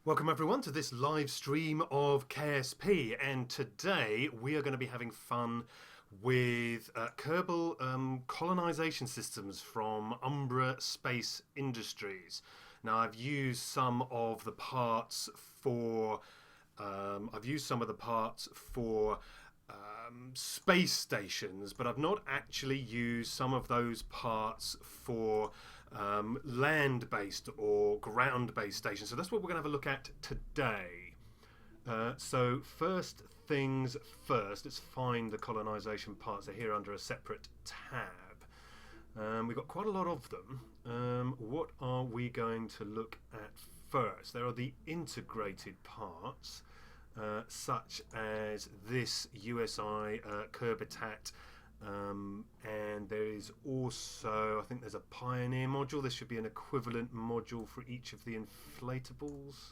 Welcome everyone to this live stream of KSP, and today we are going to be having fun with Kerbal colonization systems from Umbra Space Industries. Now I've used some of the parts for space stations, but I've not actually used some of those parts for land-based or ground-based stations. So that's what we're going to have a look at today. So first things first, let's find the colonization parts. They're here under a separate tab. We've got quite a lot of them. What are we going to look at first? There are the integrated parts, such as this USI Kolonization. And there is also, I think there's a Pioneer module. There should be an equivalent module for each of the inflatables.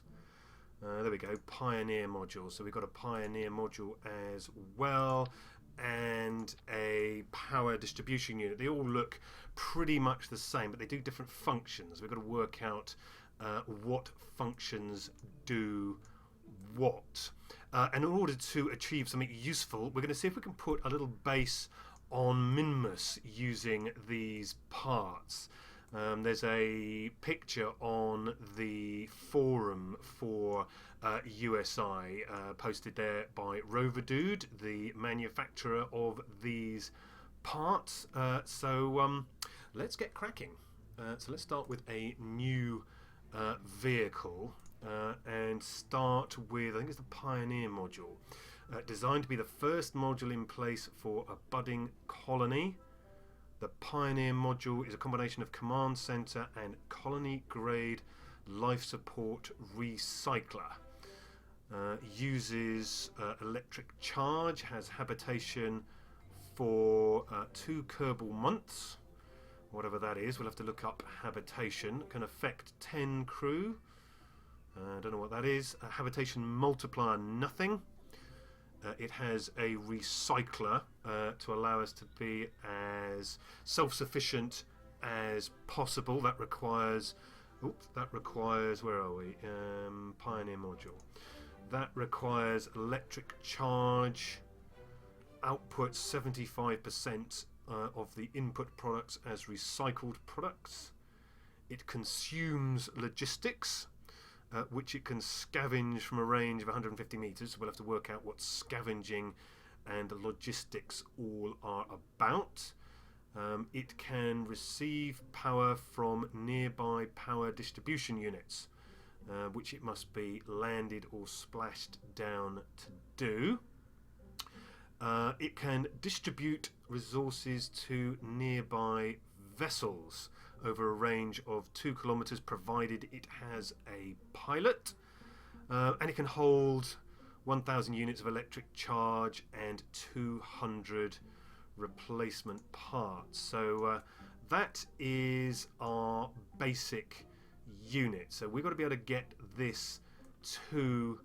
There we go, Pioneer module. So we've got a Pioneer module as well, and a power distribution unit. They all look pretty much the same, but they do different functions. We've got to work out what functions do what. And in order to achieve something useful, we're going to see if we can put a little base on Minmus using these parts. There's a picture on the forum for USI posted there by Rover Dude, the manufacturer of these parts. So let's get cracking. So let's start with a new vehicle and start with, I think it's the Pioneer module. Designed to be the first module in place for a budding colony. The Pioneer module is a combination of command center and colony grade life support recycler. Uses electric charge, has habitation for 2 Kerbal months, whatever that is. We'll have to look up habitation. Can affect 10 crew. I don't know what that is. Habitation multiplier, nothing. It has a recycler to allow us to be as self-sufficient as possible. That requires, where are we? Pioneer module. That requires electric charge, output 75% of the input products as recycled products. It consumes logistics, which it can scavenge from a range of 150 meters. So we'll have to work out what scavenging and logistics all are about. It can receive power from nearby power distribution units, which it must be landed or splashed down to do. It can distribute resources to nearby vessels over a range of 2 kilometers, provided it has a pilot, and it can hold 1,000 units of electric charge and 200 replacement parts. So that is our basic unit. So we've got to be able to get this to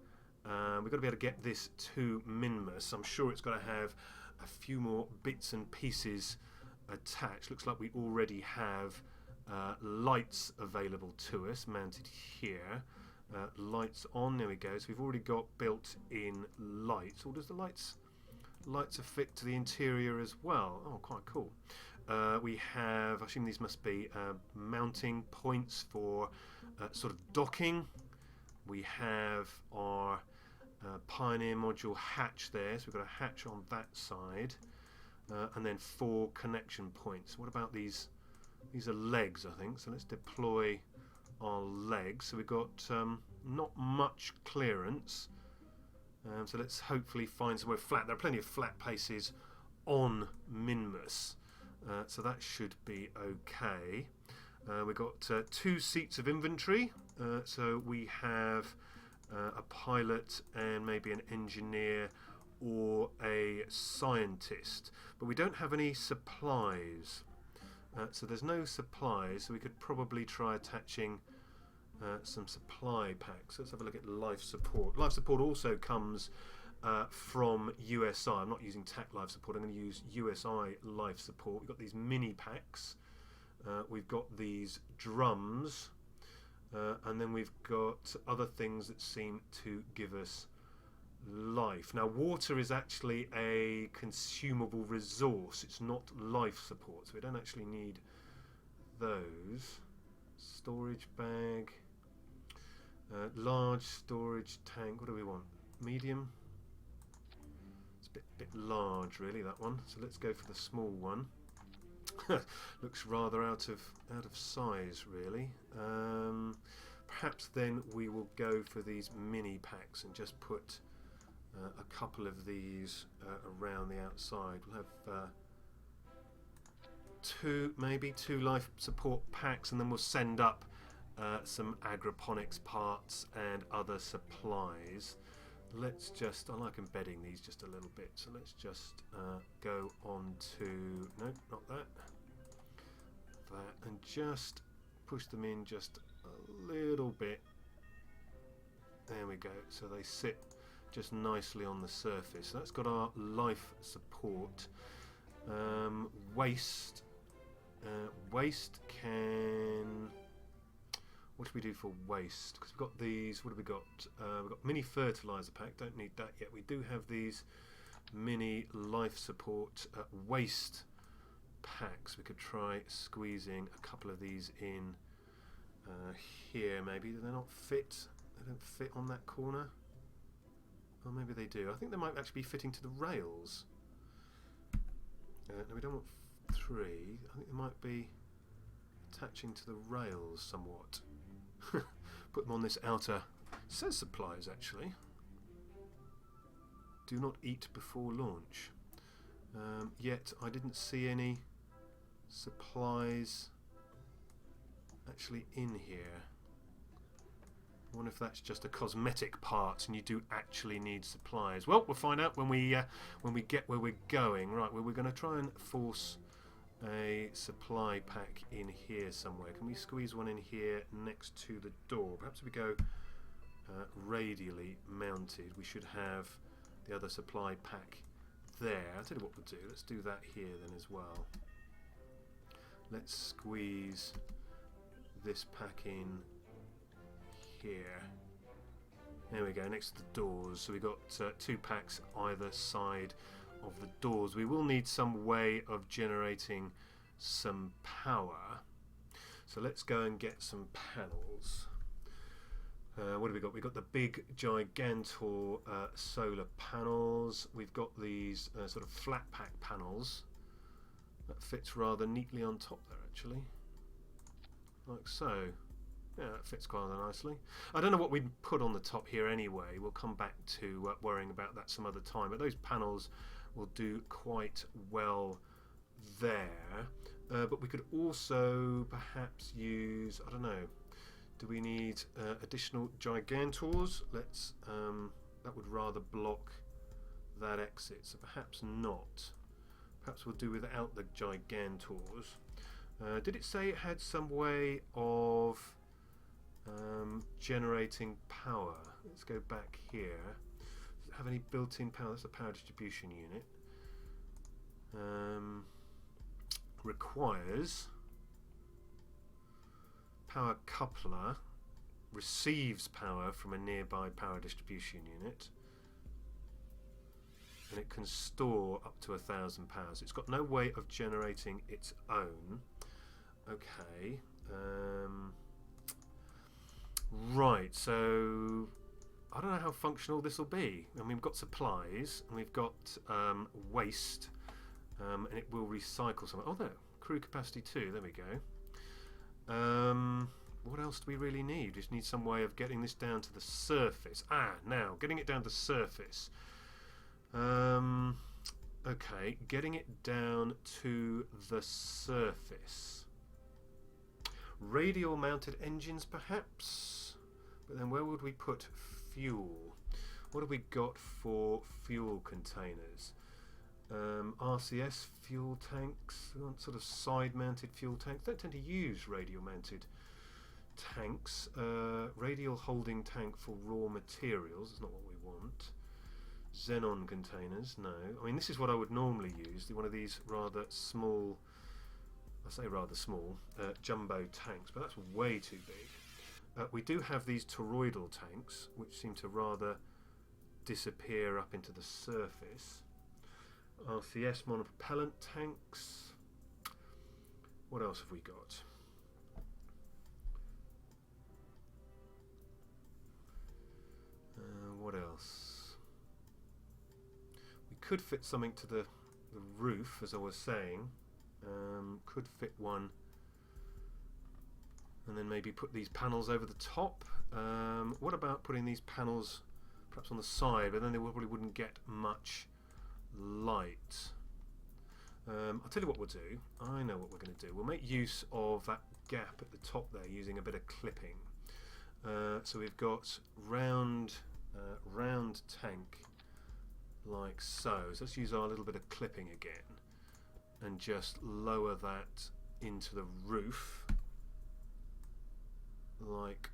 Minmus. I'm sure it's got to have a few more bits and pieces attached. Looks like we already have lights available to us, mounted here. Lights on, there we go. So we've already got built-in lights. Or does the lights affix to the interior as well? Oh, quite cool. We have, I assume these must be mounting points for sort of docking. We have our Pioneer module hatch there, so we've got a hatch on that side, and then 4 connection points. What about these? These are legs, I think. So let's deploy our legs. So we've got not much clearance. So let's hopefully find somewhere flat. There are plenty of flat places on Minmus, so that should be okay. We've got 2 seats of inventory. So we have a pilot and maybe an engineer or a scientist. But we don't have any supplies. So there's no supplies, so we could probably try attaching some supply packs. Let's have a look at life support. Life support also comes from USI. I'm not using TAC life support, I'm going to use USI life support. We've got these mini packs, we've got these drums, and then we've got other things that seem to give us life. Now water is actually a consumable resource, it's not life support, so we don't actually need those. Storage bag, large storage tank, what do we want? Medium? It's a bit large really, that one, so let's go for the small one. Looks rather out of size really. Perhaps then we will go for these mini packs and just put a couple of these around the outside. We'll have maybe two life support packs, and then we'll send up some agroponics parts and other supplies. Let's just, I like embedding these just a little bit, so let's just go on to, no, not that, and just push them in just a little bit. There we go, so they sit just nicely on the surface. So that's got our life support. Waste can, what do we do for waste? Because we've got these, what have we got? We've got mini fertilizer pack, don't need that yet. We do have these mini life support waste packs. We could try squeezing a couple of these in here maybe. Do they not fit? They don't fit on that corner? Or maybe they do. I think they might actually be fitting to the rails. No, we don't want 3. I think they might be attaching to the rails somewhat. Put them on this outer, it says supplies actually. Do not eat before launch. Yet I didn't see any supplies actually in here. I wonder if that's just a cosmetic part and you do actually need supplies. Well, we'll find out when we get where we're going. Right, well, we're going to try and force a supply pack in here somewhere. Can we squeeze one in here next to the door? Perhaps if we go radially mounted, we should have the other supply pack there. I'll tell you what we'll do. Let's do that here then as well. Let's squeeze this pack in here. There we go, next to the doors. So we've got 2 packs either side of the doors. We will need some way of generating some power. So let's go and get some panels. What have we got? We've got the big Gigantor solar panels. We've got these sort of flat pack panels. That fits rather neatly on top there actually. Like so. Yeah, that fits quite nicely. I don't know what we'd put on the top here anyway. We'll come back to worrying about that some other time. But those panels will do quite well there. But we could also perhaps use, I don't know, do we need additional Gigantors? Let's, that would rather block that exit, so perhaps not. Perhaps we'll do without the Gigantors. Did it say it had some way of generating power? Let's go back here. Does it have any built-in power? That's a power distribution unit. Requires power coupler, receives power from a nearby power distribution unit, and it can store up to 1,000 powers. It's got no way of generating its own. Okay. Right, so I don't know how functional this will be. I mean, we've got supplies and we've got waste, and it will recycle some. Oh, there, crew capacity 2. There we go. What else do we really need? We just need some way of getting this down to the surface. Now getting it down to the surface. Okay, getting it down to the surface. Radial mounted engines perhaps, but then where would we put fuel? What have we got for fuel containers? RCS fuel tanks, we want sort of side mounted fuel tanks. Don't tend to use radial mounted tanks. Radial holding tank for raw materials is not what we want. Xenon containers, no. I mean, this is what I would normally use, one of these rather small, I say rather small, jumbo tanks, but that's way too big. We do have these toroidal tanks, which seem to rather disappear up into the surface. RCS monopropellant tanks. What else have we got? What else? We could fit something to the roof, as I was saying. Could fit one, and then maybe put these panels over the top. What about putting these panels perhaps on the side, but then they probably wouldn't get much light. I'll tell you what we'll do. I know what we're going to do. We'll make use of that gap at the top there using a bit of clipping. So we've got round tank like so. So let's use our little bit of clipping again and just lower that into the roof like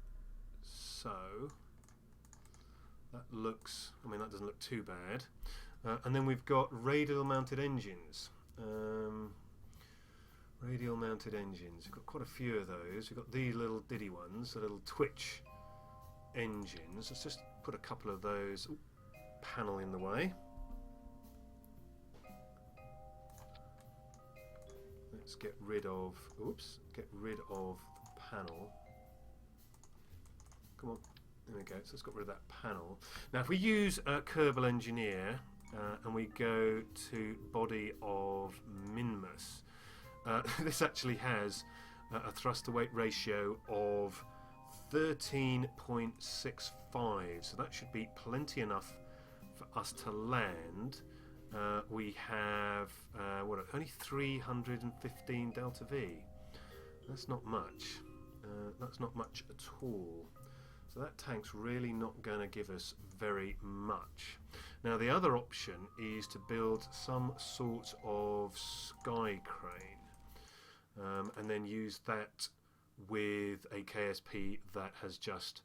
so. That looks, I mean, that doesn't look too bad. And then we've got radial mounted engines. Radial mounted engines. We've got quite a few of those. We've got these little diddy ones, the little twitch engines. Let's just put a couple of those. Ooh, panel in the way. Let's get rid of, oops, get rid of the panel. Come on, there we go. So let's get rid of that panel. Now if we use Kerbal Engineer and we go to body of Minmus, this actually has a thrust to weight ratio of 13.65, so that should be plenty enough for us to land. We have what, only 315 delta V. That's not much. That's not much at all. So that tank's really not going to give us very much. Now the other option is to build some sort of sky crane, and then use that with a KSP that has just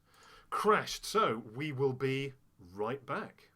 crashed. So we will be right back.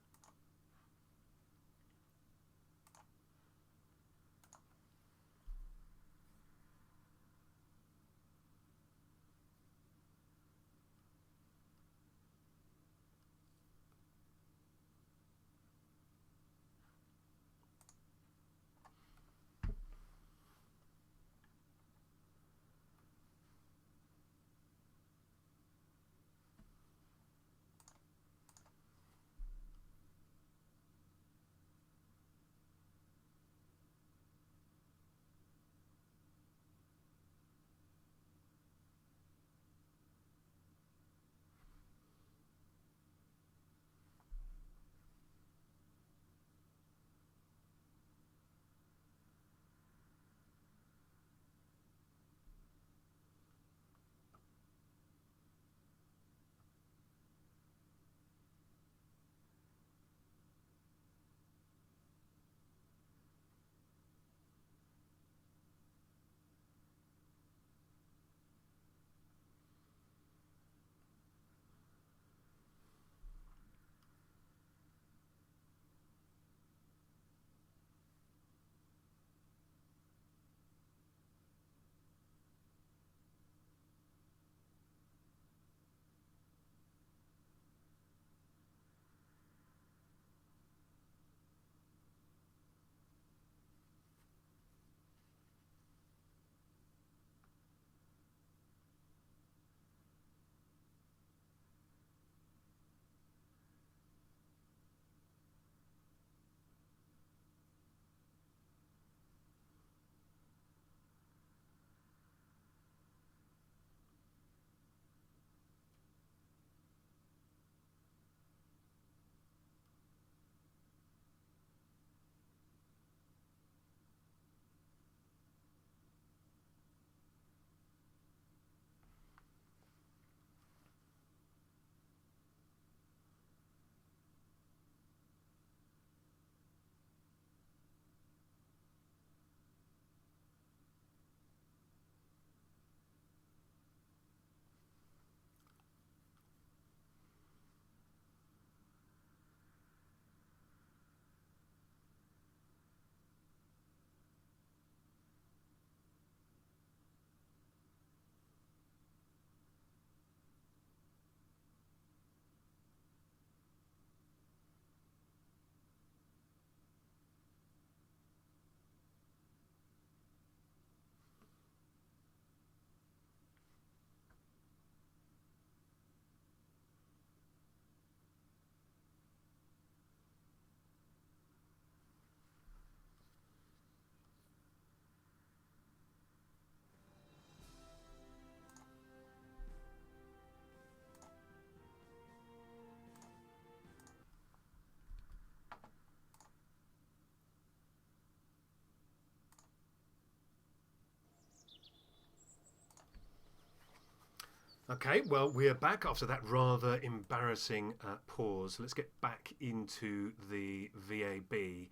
Okay, well, we're back after that rather embarrassing pause. Let's get back into the VAB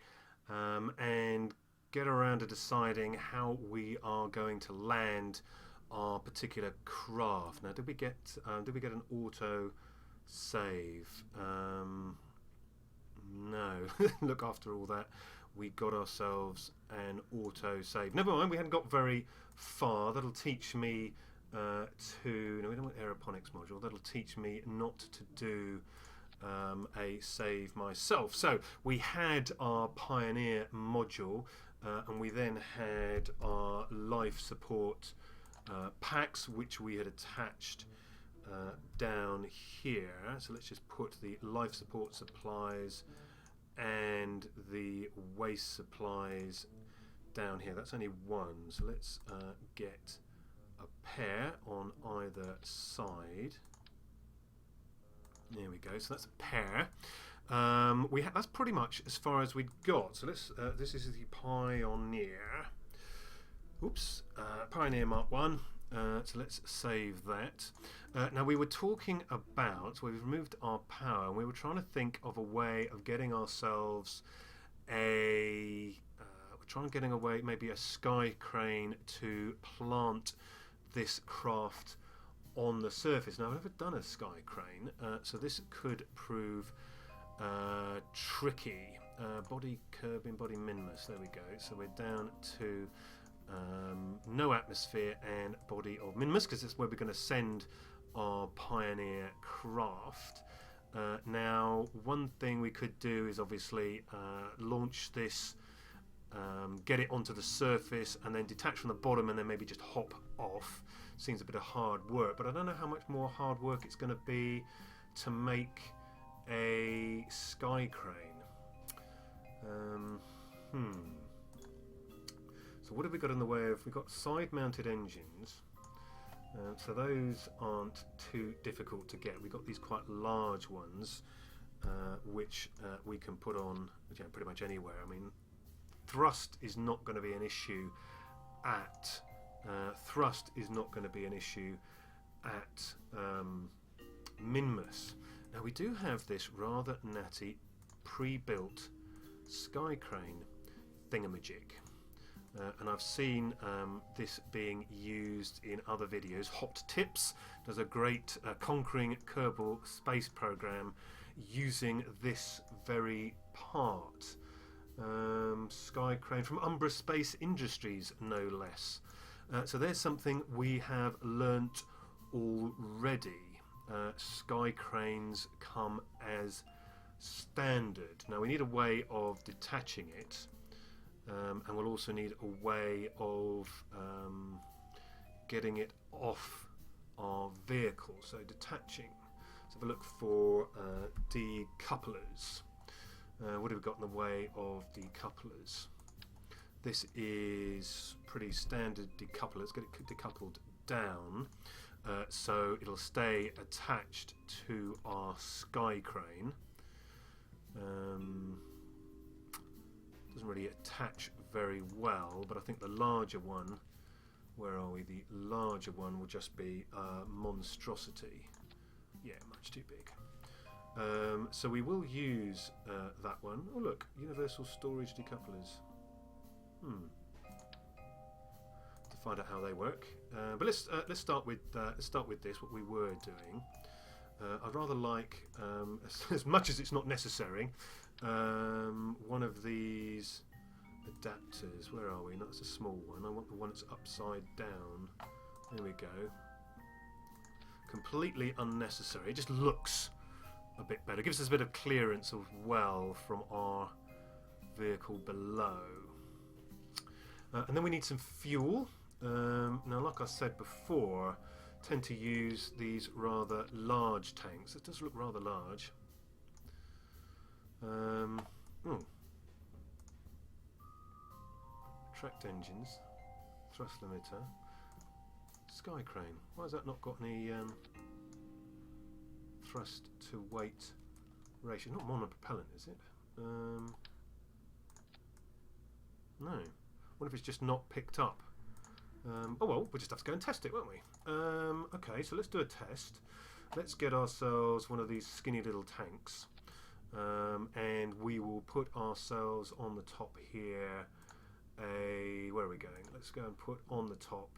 and get around to deciding how we are going to land our particular craft. Now, did we get an auto save? No. Look, after all that, we got ourselves an auto save. Never mind, we hadn't got very far. That'll teach me no, we don't want aeroponics module. That'll teach me not to do a save myself. So we had our Pioneer module, and we then had our life support packs, which we had attached down here. So let's just put the life support supplies and the waste supplies down here. That's only one, so let's get a pair on either side. There we go. So that's a pair. That's pretty much as far as we'd got. So let's. This is the Pioneer. Oops, Pioneer Mark 1. So let's save that. Now we were talking about. So we've removed our power, and we were trying to think of a way of getting ourselves a. We're trying getting away maybe a sky crane to plant this craft on the surface. Now I've never done a sky crane, so this could prove tricky. Body curbing, body Minmus. There we go. So we're down to no atmosphere and body of Minmus, because that's where we're going to send our Pioneer craft. Now, one thing we could do is obviously launch this, get it onto the surface, and then detach from the bottom, and then maybe just hop off. Seems a bit of hard work, but I don't know how much more hard work it's going to be to make a sky crane. So what have we got in the way of? We've got side-mounted engines, so those aren't too difficult to get. We've got these quite large ones, which we can put on, pretty much anywhere. I mean, thrust is not going to be an issue at Minmus. Now we do have this rather natty pre-built sky crane thingamajig, and I've seen this being used in other videos. Hot Tips does a great Conquering Kerbal space program using this very part. Sky crane from Umbra Space Industries, no less. So there's something we have learnt already. Sky cranes come as standard. Now we need a way of detaching it, and we'll also need a way of getting it off our vehicle. So detaching. Let's have a look for decouplers. What have we got in the way of decouplers? This is pretty standard decoupler. Let's get it decoupled down, so it'll stay attached to our sky crane. Doesn't really attach very well, but I think the larger one, where are we? The larger one will just be a monstrosity. Yeah, much too big. So we will use that one. Oh look, universal storage decouplers. To find out how they work. But let's start with this. What we were doing. I'd rather like, as much as it's not necessary, one of these adapters. Where are we? No, that's a small one. I want the one that's upside down. There we go. Completely unnecessary. It just looks a bit better. It gives us a bit of clearance as well from our vehicle below. And then we need some fuel. Now, like I said before, tend to use these rather large tanks. It does look rather large. Tracked engines, thrust limiter, sky crane. Why has that not got any thrust to weight ratio? Not monopropellant, is it? No. What if it's just not picked up? Oh well, we'll just have to go and test it, won't we? Okay, so let's do a test. Let's get ourselves one of these skinny little tanks. And we will put ourselves on the top here where are we going? Let's go and put on the top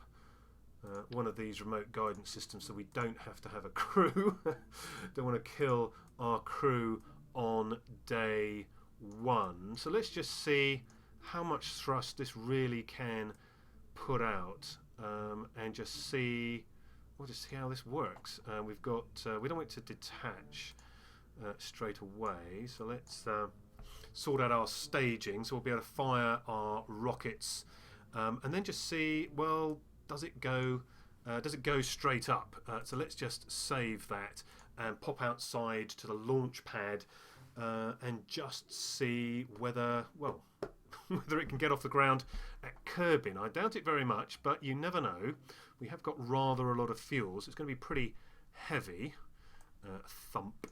one of these remote guidance systems so we don't have to have a crew. Don't want to kill our crew on day one. So let's just see how much thrust this really can put out, and just see, we'll just see how this works. We've got, we don't want it to detach straight away, so let's sort out our staging so we'll be able to fire our rockets, and then just see, well, does it go straight up? So let's just save that and pop outside to the launch pad and just see whether, well, whether it can get off the ground at Kerbin. I doubt it very much, but you never know. We have got rather a lot of fuel, so it's going to be pretty heavy. Thump.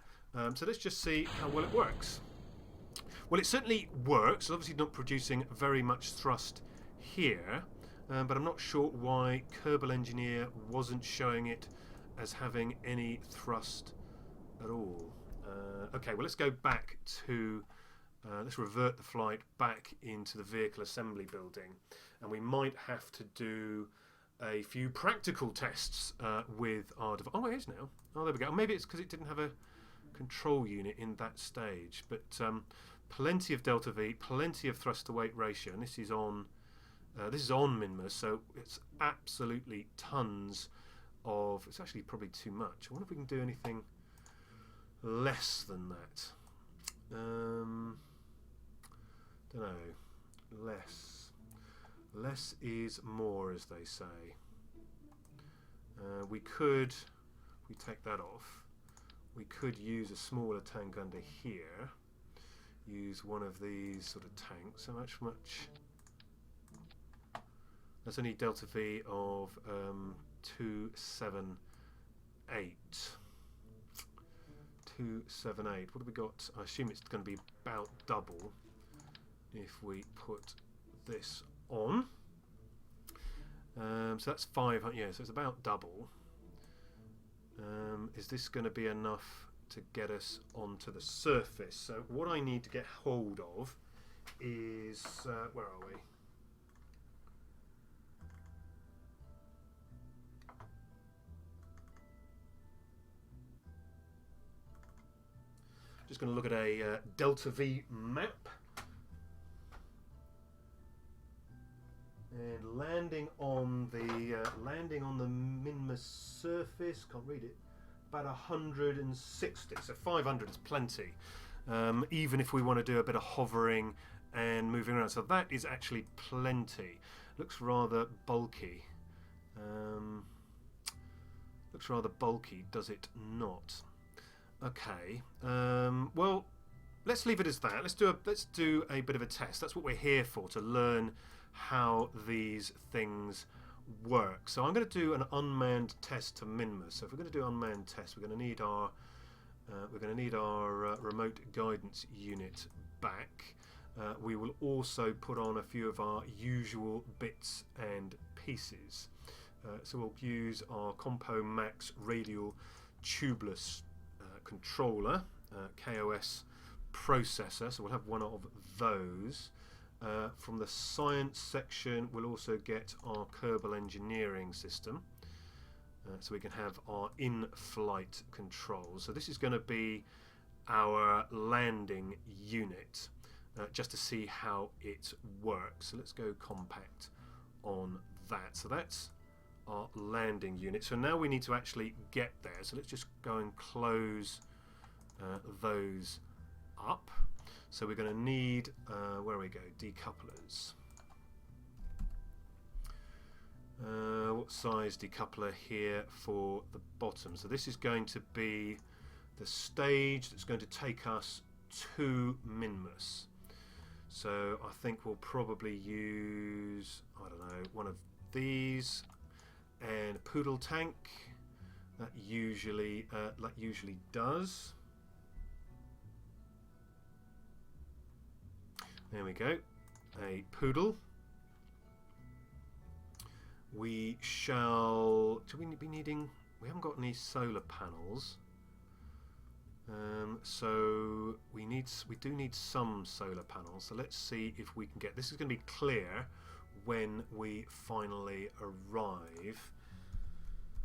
So let's just see how well it works. Well, it certainly works. It's obviously not producing very much thrust here, but I'm not sure why Kerbal Engineer wasn't showing it as having any thrust at all. Okay, well, let's go back to, let's revert the flight back into the vehicle assembly building, and we might have to do a few practical tests with our device. Oh, it is now. Oh, there we go. Maybe it's because it didn't have a control unit in that stage, but plenty of delta V, plenty of thrust to weight ratio, and this is on Minmus, so it's absolutely tons of. It's actually probably too much. I wonder if we can do anything less than that. Don't know. Less is more, as they say. We could, if we take that off, we could use a smaller tank under here. Use one of these sort of tanks. How much? That's only delta V of 278. 278. What have we got? I assume it's going to be about double if we put this on. So that's 500. Yeah, so it's about double. Is this going to be enough to get us onto the surface? So what I need to get hold of is where are we? Just going to look at a delta V map. And landing on the Minmus surface, can't read it, about 160. So 500 is plenty, even if we want to do a bit of hovering and moving around. So that is actually plenty. Looks rather bulky. Looks rather bulky, does it not? Okay. Well, let's leave it as that. Let's do a bit of a test. That's what we're here for, to learn how these things work. So I'm going to do an unmanned test to Minmus. So if we're going to do unmanned test, we're going to need our remote guidance unit back. We will also put on a few of our usual bits and pieces. So we'll use our Compo Max radial tubeless controller, KOS processor. So we'll have one of those. From the science section, we'll also get our Kerbal engineering system, so we can have our in-flight controls. So this is going to be our landing unit, just to see how it works. So let's go compact on that. So that's our landing unit. So now we need to actually get there. So let's just go and close those up. So we're going to need, where we go, decouplers. What size decoupler here for the bottom? So this is going to be the stage that's going to take us to Minmus. So I think we'll probably use, I don't know, one of these and a poodle tank. That usually does. There we go, a poodle. we shall... Do we be needing... We haven't got any solar panels. So we do need some solar panels. So let's see if we can get... This is going to be clear when we finally arrive.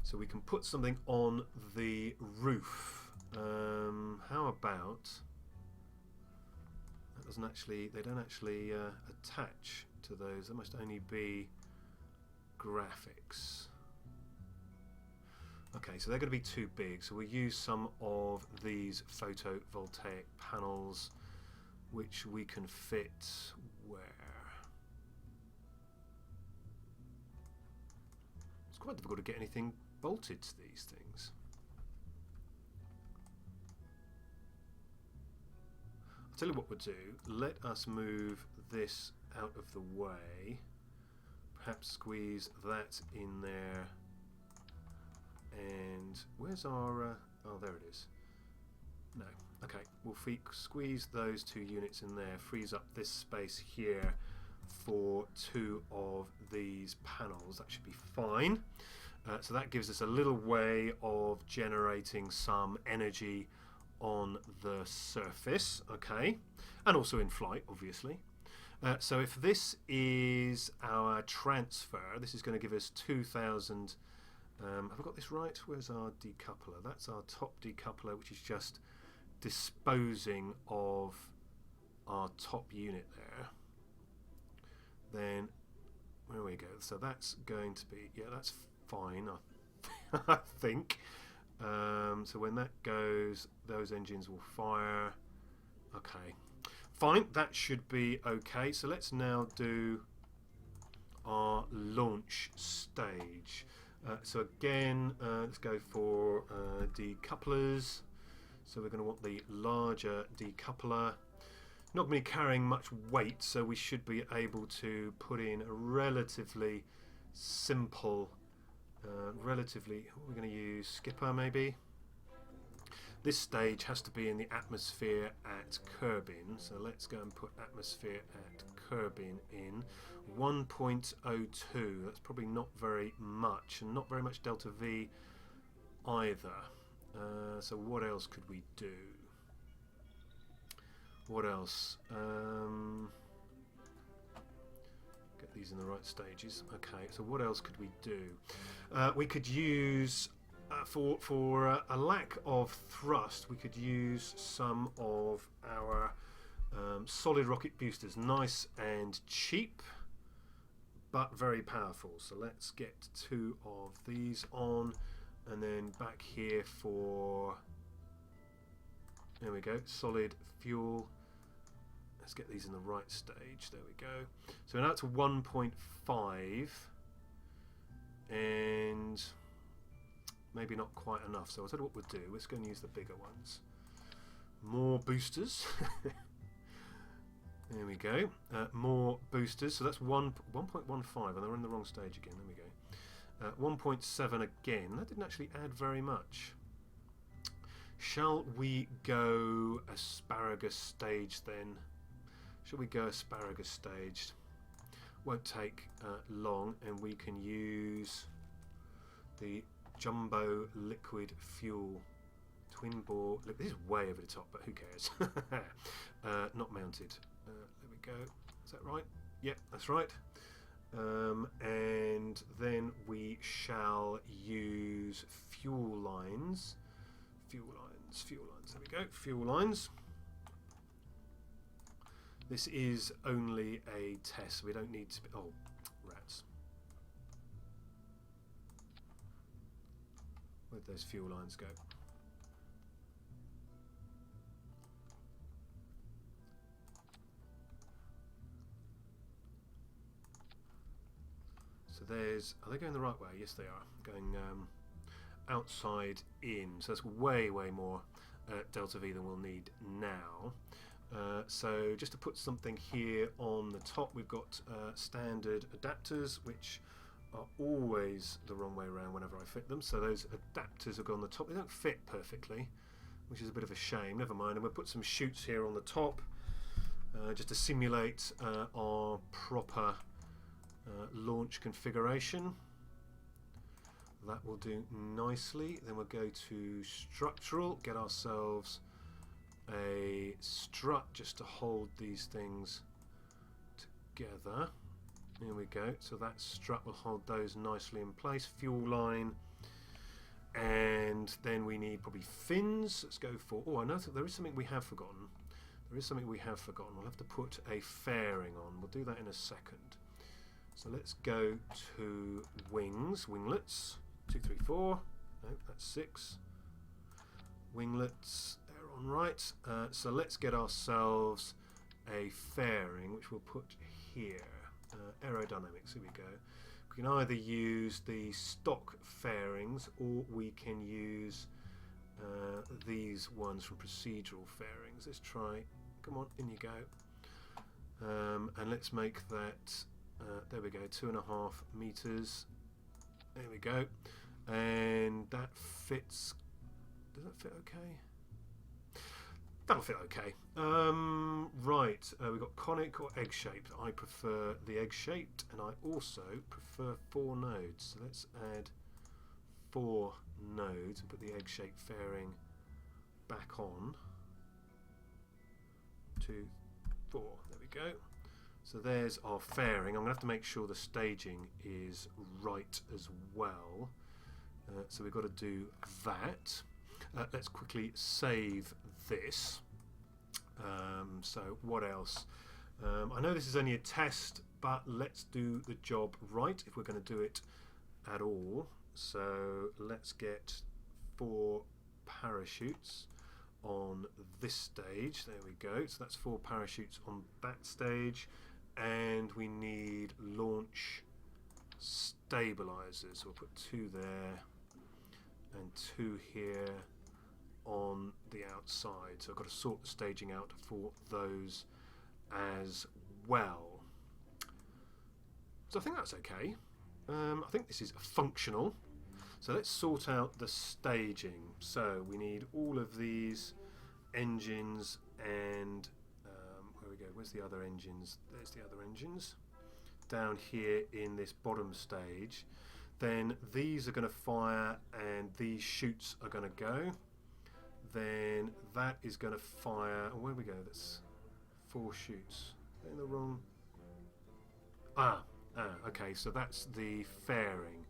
So we can put something on the roof. How about... That doesn't actually... They don't actually attach to those. There must only be graphics. Okay, so they're going to be too big, so we'll use some of these photovoltaic panels which we can fit where? It's quite difficult to get anything bolted to these things. I'll tell you what we'll do. Let us move this out of the way. Perhaps squeeze that in there. And where's our... oh, there it is. No. Okay, we'll squeeze those two units in there, frees up this space here for two of these panels. That should be fine. So that gives us a little way of generating some energy on the surface, okay, and also in flight, obviously. So if this is our transfer, this is going to give us 2,000. Have I got this right? Where's our decoupler? That's our top decoupler, which is just disposing of our top unit there. Then, where we go? So that's going to be, yeah, that's fine, I think. So when that goes, those engines will fire. Okay, fine, that should be okay. So let's now do our launch stage. So again, let's go for decouplers. So we're going to want the larger decoupler. Not going to be carrying much weight, so we should be able to put in a relatively simple, what are we going to use? Skipper maybe? This stage has to be in the atmosphere at Kerbin, so let's go and put atmosphere at Kerbin in. 1.02, that's probably not very much, and not very much delta V either. So what else could we do? What else? Get these in the right stages. Okay, so what else could we do? We could use, for a lack of thrust, we could use some of our solid rocket boosters. Nice and cheap, but very powerful. So let's get two of these on, and then back here for, there we go, solid fuel. Let's get these in the right stage. There we go. So now to 1.5, and maybe not quite enough. So I'll tell you what we'll do. Let's go and use the bigger ones. More boosters. There we go. More boosters. So that's 1.15, and they're in the wrong stage again. There we go. 1.7 again. That didn't actually add very much. Shall we go asparagus stage then? Shall we go asparagus staged? Won't take long, and we can use the jumbo liquid fuel twin bore. Look, this is way over the top, but who cares? Not mounted. There we go. Is that right? Yep, that's right. And then we shall use fuel lines. Fuel lines. There we go. Fuel lines. This is only a test. We don't need to be... Oh, rats. Where'd those fuel lines go? So there's... Are they going the right way? Yes, they are. Going outside in. So that's way, way more delta V than we'll need now. So just to put something here on the top, we've got standard adapters, which are always the wrong way around whenever I fit them. So those adapters have gone on the top. They don't fit perfectly, which is a bit of a shame. Never mind. And we'll put some chutes here on the top just to simulate our proper launch configuration. That will do nicely. Then we'll go to structural, get ourselves a strut just to hold these things together. Here we go. So that strut will hold those nicely in place. Fuel line. And then we need probably fins. Let's go for... Oh, I know that there is something we have forgotten. There is something we have forgotten. We'll have to put a fairing on. We'll do that in a second. So let's go to wings, winglets. 2, 3, 4. No, that's 6. Winglets, they're on right. So let's get ourselves a fairing, which we'll put here. Aerodynamics, here we go. We can either use the stock fairings, or we can use these ones from procedural fairings. Let's try, come on, in you go. And let's make that, there we go, 2.5 meters. There we go. And that fits, does that fit okay? That'll fit okay. Right, we've got conic or egg-shaped. I prefer the egg-shaped, and I also prefer 4 nodes. So let's add 4 nodes and put the egg-shaped fairing back on. 2, 4, there we go. So there's our fairing. I'm going to have to make sure the staging is right as well. So we've got to do that. Let's quickly save this. So what else? I know this is only a test, but let's do the job right if we're going to do it at all. So let's get 4 parachutes on this stage. There we go. So that's 4 parachutes on that stage. And we need launch stabilizers. So we'll put 2 there and 2 here on the outside. So I've got to sort the staging out for those as well. So I think that's okay. I think this is functional. So let's sort out the staging. So we need all of these engines and where we go, where's the other engines? There's the other engines down here in this bottom stage. Then these are going to fire and these chutes are going to go. Then that is going to fire. Oh, where we go? That's 4 chutes. They're in the wrong. Okay. So that's the fairing.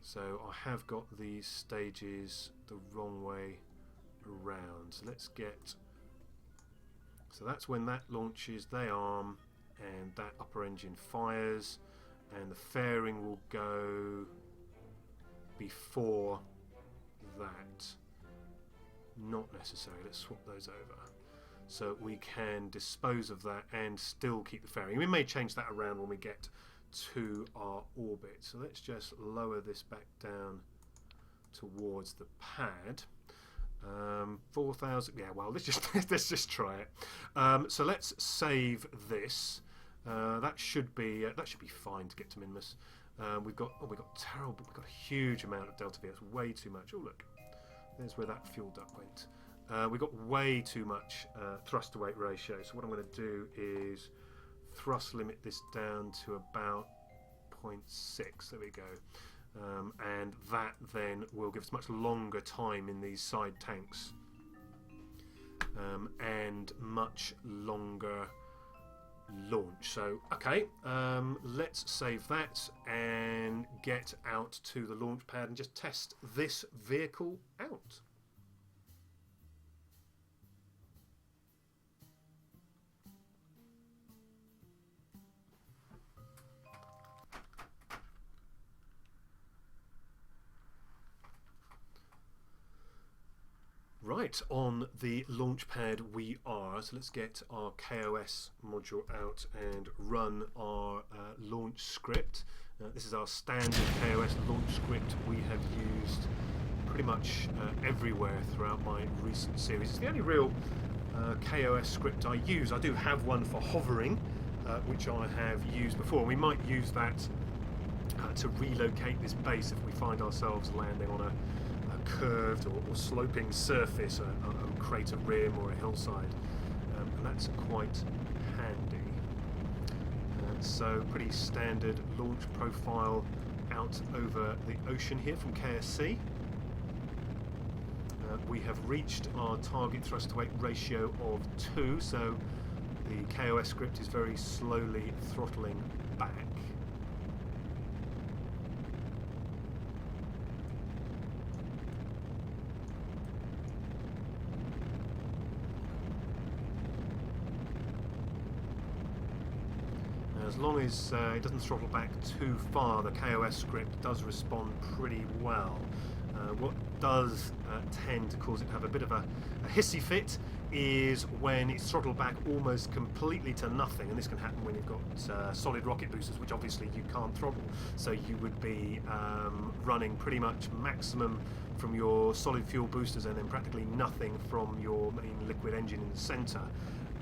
So I have got these stages the wrong way around. So let's get. So that's when that launches. They arm, and that upper engine fires, and the fairing will go before that. Not necessary. Let's swap those over so we can dispose of that and still keep the fairing. We may change that around when we get to our orbit. So let's just lower this back down towards the pad. 4,000. Yeah. Well, let's just try it. So let's save this. That should be fine to get to Minmus. We've got terrible. We've got a huge amount of delta V. That's way too much. Oh look. There's where that fuel duct went. We've got way too much thrust to weight ratio. So what I'm going to do is thrust limit this down to about 0.6. There we go. And that then will give us much longer time in these side tanks. And much longer launch. So okay, let's save that and get out to the launch pad and just test this vehicle out. Right, on the launch pad we are, so let's get our KOS module out and run our launch script. This is our standard KOS launch script we have used pretty much everywhere throughout my recent series. It's the only real KOS script I use. I do have one for hovering, which I have used before. We might use that to relocate this base if we find ourselves landing on a curved or sloping surface, a crater rim or a hillside, and that's quite handy. So pretty standard launch profile out over the ocean here from KSC. We have reached our target thrust to weight ratio of 2, so the KOS script is very slowly throttling back. As long as it doesn't throttle back too far, the KOS script does respond pretty well. What does tend to cause it to have a bit of a hissy fit is when it's throttled back almost completely to nothing, and this can happen when you've got solid rocket boosters, which obviously you can't throttle, so you would be running pretty much maximum from your solid fuel boosters and then practically nothing from your main liquid engine in the centre,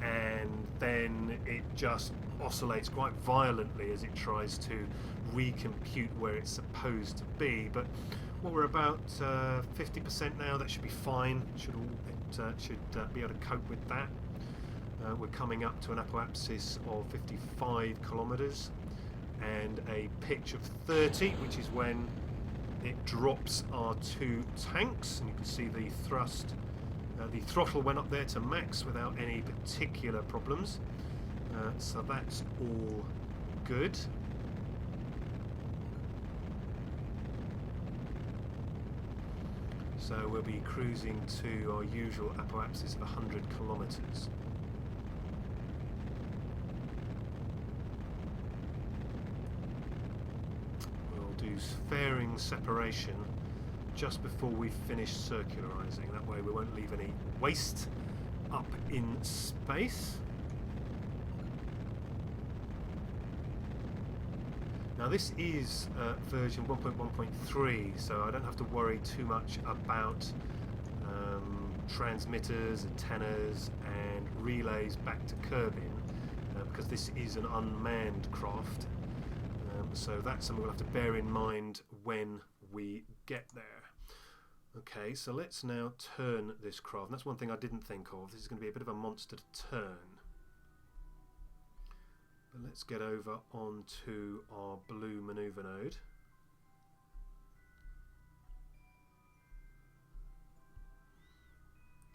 and then it just oscillates quite violently as it tries to recompute where it's supposed to be. But well, we're about 50% now. That should be fine. It should be able to cope with that. We're coming up to an apoapsis of 55 kilometers and a pitch of 30, which is when it drops our 2 tanks, and you can see the thrust. The throttle went up there to max without any particular problems, so that's all good. So we'll be cruising to our usual apoapsis of 100 kilometers. We'll do fairing separation just before we finish circularizing. That way we won't leave any waste up in space. Now this is version 1.1.3, so I don't have to worry too much about transmitters, antennas and relays back to Kerbin, because this is an unmanned craft, so that's something we'll have to bear in mind when we get there. Okay, so let's now turn this craft. And that's one thing I didn't think of. This is going to be a bit of a monster to turn. But let's get over onto our blue maneuver node.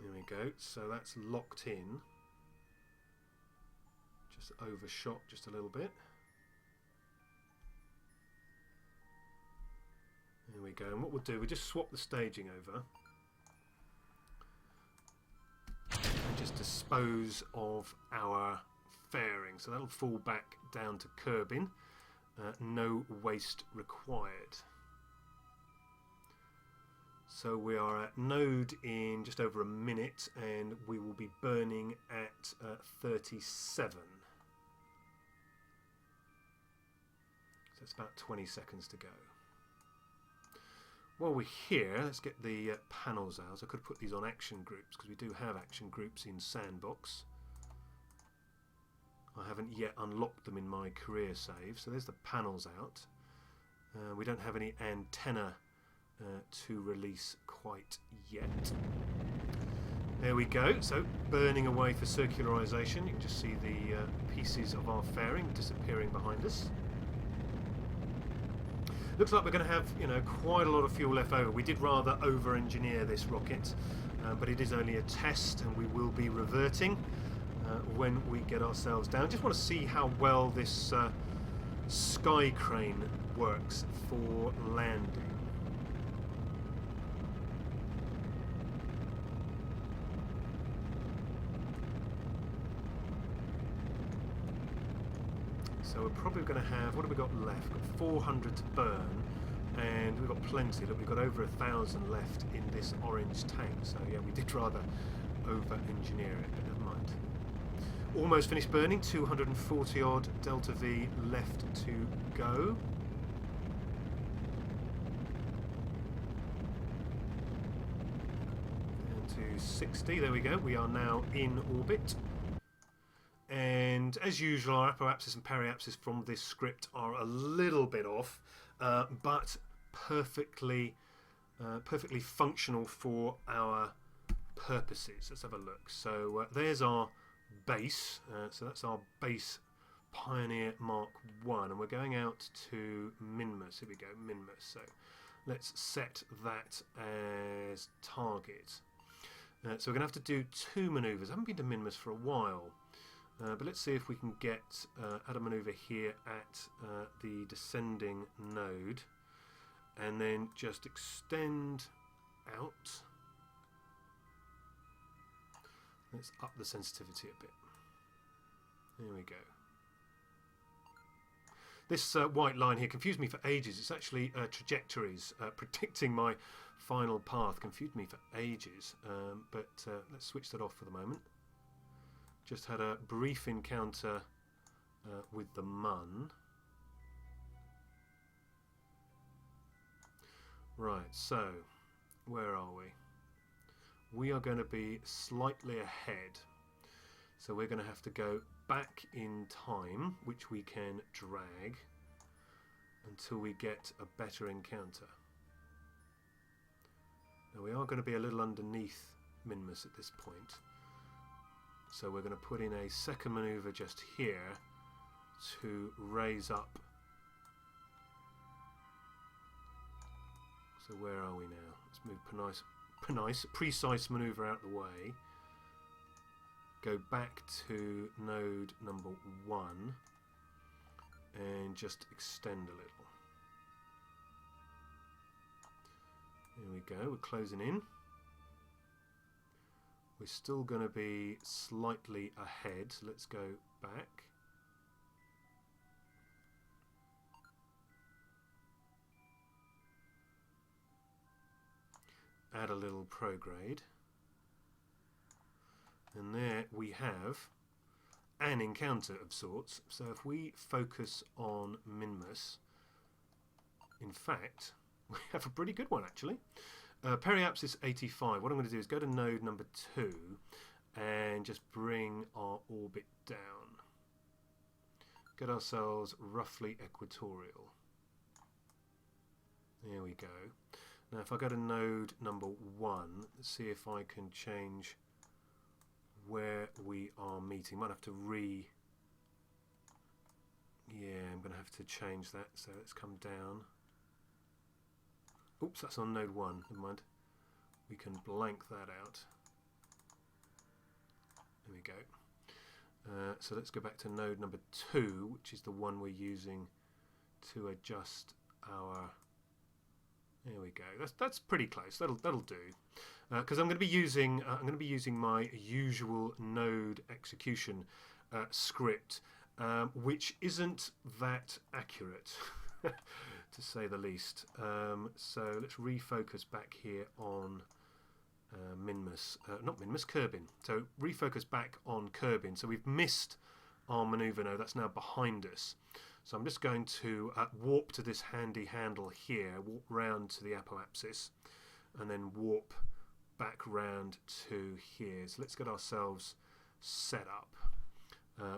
There we go. So that's locked in. Just overshot just a little bit. There we go, and what we'll do, we'll just swap the staging over and just dispose of our fairing. So that'll fall back down to Kerbin, no waste required. So we are at node in just over a minute, and we will be burning at 37. So it's about 20 seconds to go. While we're here, let's get the panels out. I could put these on action groups because we do have action groups in Sandbox. I haven't yet unlocked them in my career save. So there's the panels out. We don't have any antenna to release quite yet. There we go. So burning away for circularization. You can just see the pieces of our fairing disappearing behind us. Looks like we're going to have, quite a lot of fuel left over. We did rather over-engineer this rocket, but it is only a test, and we will be reverting when we get ourselves down. Just want to see how well this sky crane works for landing. So we're probably going to have, what have we got left? We've got 400 to burn, and we've got plenty. Look, we've got over 1,000 left in this orange tank. So yeah, we did rather over-engineer it, but never mind. Almost finished burning, 240 odd delta V left to go. Down to 60, there we go. We are now in orbit. And as usual, our apoapsis and periapsis from this script are a little bit off, but perfectly functional for our purposes. Let's have a look. So there's our base. So that's our base Pioneer Mark 1, and we're going out to Minmus. Here we go, Minmus. So let's set that as target. So we're going to have to do 2 manoeuvres. I haven't been to Minmus for a while, but let's see if we can get add a manoeuvre here at the descending node, and then just extend out. Let's up the sensitivity a bit. There we go. This white line here confused me for ages. It's actually trajectories predicting my final path. Confused me for ages, but let's switch that off for the moment. Just had a brief encounter with the Mun. Right, so where are we? We are going to be slightly ahead. So we're going to have to go back in time, which we can drag until we get a better encounter. Now we are going to be a little underneath Minmus at this point. So we're going to put in a second manoeuvre just here to raise up. So where are we now? Let's move precise manoeuvre out of the way. Go back to node number 1 and just extend a little. There we go, we're closing in. We're still going to be slightly ahead, so let's go back. Add a little prograde. And there we have an encounter of sorts. So if we focus on Minmus, in fact, we have a pretty good one actually. Periapsis 85. What I'm going to do is go to node number 2 and just bring our orbit down. Get ourselves roughly equatorial. There we go. Now if I go to node number 1, let's see if I can change where we are meeting. Might have to yeah, I'm going to have to change that, so let's come down. Oops, that's on node 1, never mind. We can blank that out. There we go. So let's go back to node number 2, which is the one we're using to adjust our... There we go. That's pretty close. That'll do. Because I'm going to be using my usual node execution script, which isn't that accurate, to say the least. So let's refocus back here on Minmus, not Minmus, Kerbin. So refocus back on Kerbin. So we've missed our maneuver node. That's now behind us. So I'm just going to warp to this handy handle here, warp round to the apoapsis, and then warp back round to here. So let's get ourselves set up.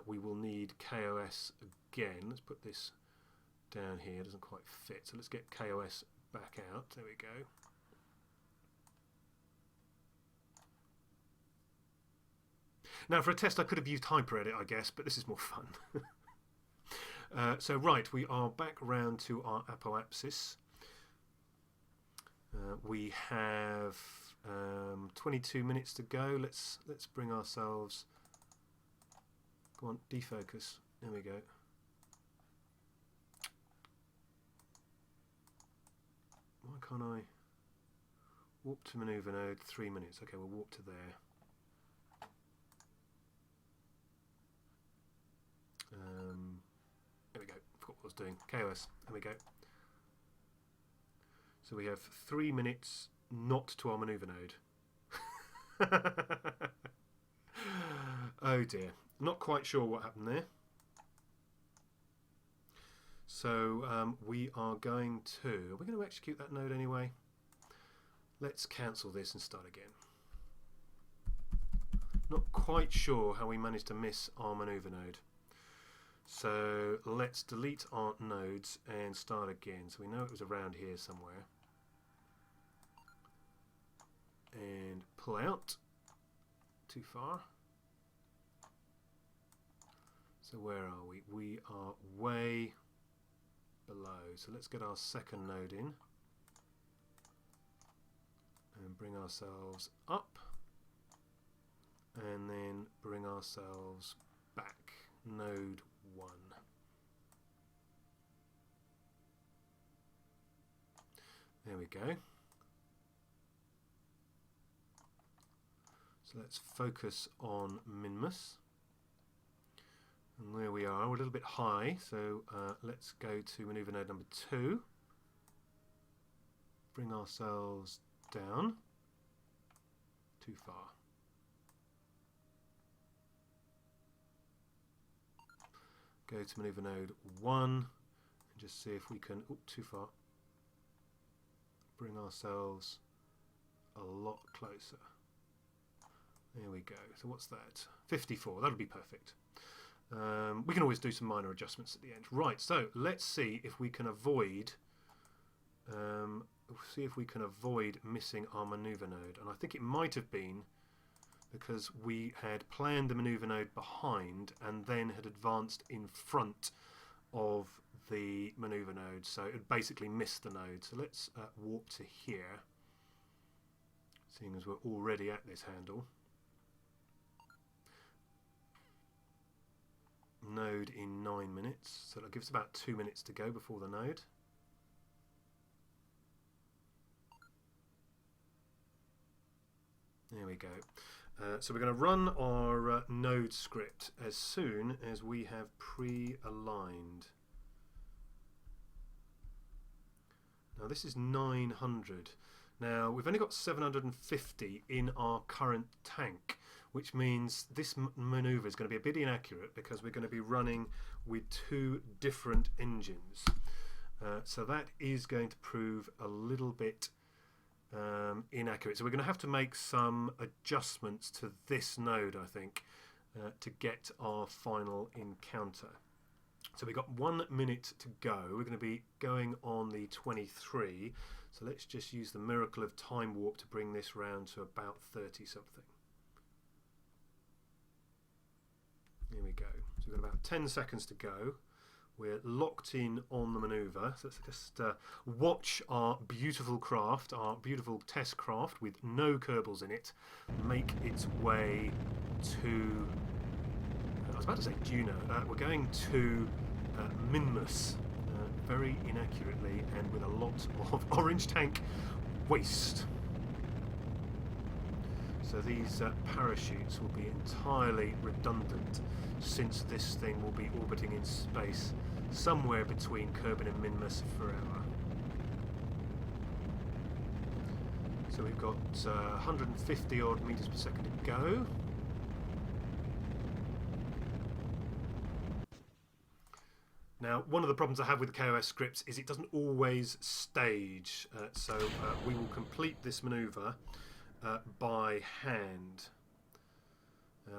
We will need KOS again. Let's put this down here. It doesn't quite fit. So let's get KOS back out. There we go. Now for a test I could have used HyperEdit, I guess, but this is more fun. So right, we are back round to our apoapsis. We have 22 minutes to go. Let's bring ourselves. Go on, defocus. There we go. Why can't I warp to maneuver node? 3 minutes. Okay, we'll warp to there. There we go. Forgot what I was doing. KOS. There we go. So we have 3 minutes not to our maneuver node. Oh dear. Not quite sure what happened there. So we are going to execute that node anyway? Let's cancel this and start again. Not quite sure how we managed to miss our maneuver node. So let's delete our nodes and start again. So we know it was around here somewhere. And pull out. Too far. So where are we? We are way below. So let's get our second node in and bring ourselves up, and then bring ourselves back. Node 1. There we go. So let's focus on Minmus. And there we are. We're a little bit high, so let's go to maneuver node number 2. Bring ourselves down. Too far. Go to maneuver node 1 and just see if we can, too far, bring ourselves a lot closer. There we go. So what's that? 54. That'll be perfect. We can always do some minor adjustments at the end. Right, so let's see if we can avoid missing our maneuver node. And I think it might have been because we had planned the maneuver node behind and then had advanced in front of the maneuver node, so it basically missed the node. So let's warp to here, seeing as we're already at this handle. Node in 9 minutes, so that'll give us about 2 minutes to go before the node. There we go. So we're going to run our node script as soon as we have pre-aligned. Now this is 900. Now we've only got 750 in our current tank, which means this maneuver is going to be a bit inaccurate because we're going to be running with 2 different engines. So that is going to prove a little bit inaccurate. So we're going to have to make some adjustments to this node, I think, to get our final encounter. So we've got 1 minute to go. We're going to be going on the 23. So let's just use the miracle of time warp to bring this round to about 30 something. Here we go. So we've got about 10 seconds to go. We're locked in on the maneuver. So let's just watch our beautiful craft, our beautiful test craft with no Kerbals in it, make its way to, I was about to say Juno, we're going to Minmus, very inaccurately and with a lot of orange tank waste. So these parachutes will be entirely redundant, since this thing will be orbiting in space somewhere between Kerbin and Minmus forever. So we've got 150 odd meters per second to go. Now, one of the problems I have with the KOS scripts is it doesn't always stage, so we will complete this maneuver by hand.